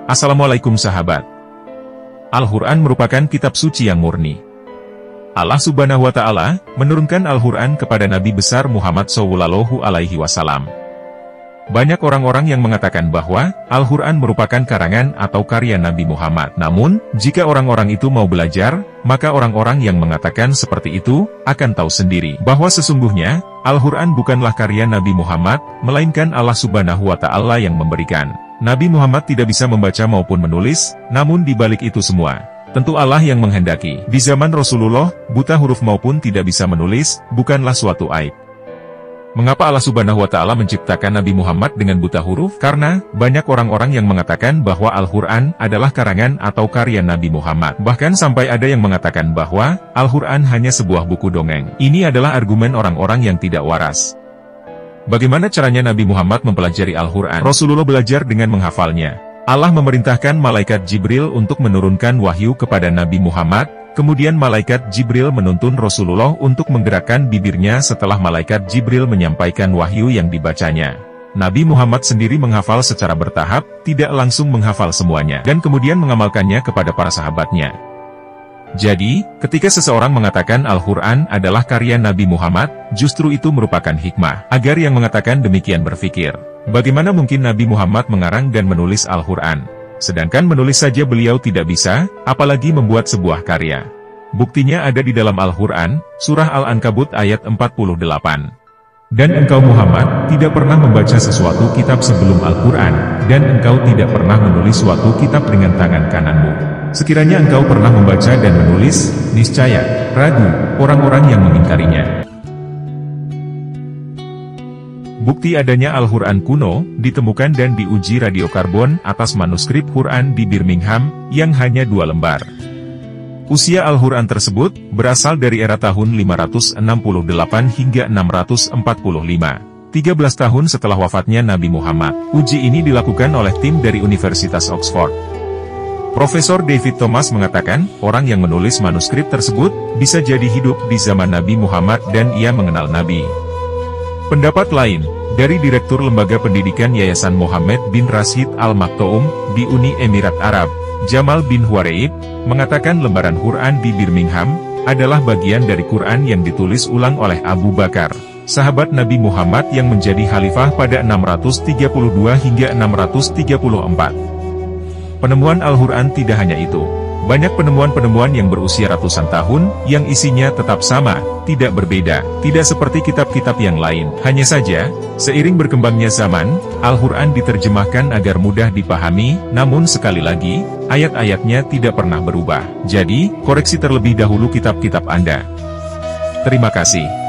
Assalamualaikum sahabat. Al-Quran merupakan kitab suci yang murni. Allah Subhanahu wa Ta'ala menurunkan Al-Quran kepada Nabi besar Muhammad SAW. Banyak orang-orang yang mengatakan bahwa Al-Quran merupakan karangan atau karya Nabi Muhammad. Namun, jika orang-orang itu mau belajar, maka orang-orang yang mengatakan seperti itu akan tahu sendiri bahwa sesungguhnya Al-Quran bukanlah karya Nabi Muhammad, melainkan Allah Subhanahu wa Ta'ala yang memberikan. Nabi Muhammad tidak bisa membaca maupun menulis, namun di balik itu semua, tentu Allah yang menghendaki. Di zaman Rasulullah, buta huruf maupun tidak bisa menulis, bukanlah suatu aib. Mengapa Allah Subhanahu wa Ta'ala menciptakan Nabi Muhammad dengan buta huruf? Karena banyak orang-orang yang mengatakan bahwa Al-Quran adalah karangan atau karya Nabi Muhammad. Bahkan sampai ada yang mengatakan bahwa Al-Quran hanya sebuah buku dongeng. Ini adalah argumen orang-orang yang tidak waras. Bagaimana caranya Nabi Muhammad mempelajari Al-Quran? Rasulullah belajar dengan menghafalnya. Allah memerintahkan malaikat Jibril untuk menurunkan wahyu kepada Nabi Muhammad, kemudian malaikat Jibril menuntun Rasulullah untuk menggerakkan bibirnya setelah malaikat Jibril menyampaikan wahyu yang dibacanya. Nabi Muhammad sendiri menghafal secara bertahap, tidak langsung menghafal semuanya, dan kemudian mengamalkannya kepada para sahabatnya. Jadi, ketika seseorang mengatakan Al-Quran adalah karya Nabi Muhammad, justru itu merupakan hikmah, agar yang mengatakan demikian berpikir, bagaimana mungkin Nabi Muhammad mengarang dan menulis Al-Quran? Sedangkan menulis saja beliau tidak bisa, apalagi membuat sebuah karya. Buktinya ada di dalam Al-Quran, surah Al-Ankabut ayat 48. Dan engkau Muhammad, tidak pernah membaca sesuatu kitab sebelum Al-Quran, dan engkau tidak pernah menulis suatu kitab dengan tangan kananmu. Sekiranya engkau pernah membaca dan menulis, niscaya, ragu, orang-orang yang mengingkarinya. Bukti adanya Al-Quran kuno, ditemukan dan diuji radiokarbon atas manuskrip Quran di Birmingham, yang hanya 2 lembar. Usia Al-Quran tersebut, berasal dari era tahun 568 hingga 645. 13 tahun setelah wafatnya Nabi Muhammad. Uji ini dilakukan oleh tim dari Universitas Oxford. Profesor David Thomas mengatakan, orang yang menulis manuskrip tersebut, bisa jadi hidup di zaman Nabi Muhammad dan ia mengenal Nabi. Pendapat lain, dari Direktur Lembaga Pendidikan Yayasan Mohammed bin Rashid Al Maktoum, di Uni Emirat Arab, Jamal bin Huwareib, mengatakan lembaran Quran di Birmingham, adalah bagian dari Quran yang ditulis ulang oleh Abu Bakar, sahabat Nabi Muhammad yang menjadi khalifah pada 632 hingga 634. Penemuan Al-Quran tidak hanya itu. Banyak penemuan-penemuan yang berusia ratusan tahun, yang isinya tetap sama, tidak berbeda, tidak seperti kitab-kitab yang lain. Hanya saja, seiring berkembangnya zaman, Al-Quran diterjemahkan agar mudah dipahami, namun sekali lagi, ayat-ayatnya tidak pernah berubah. Jadi, koreksi terlebih dahulu kitab-kitab Anda. Terima kasih.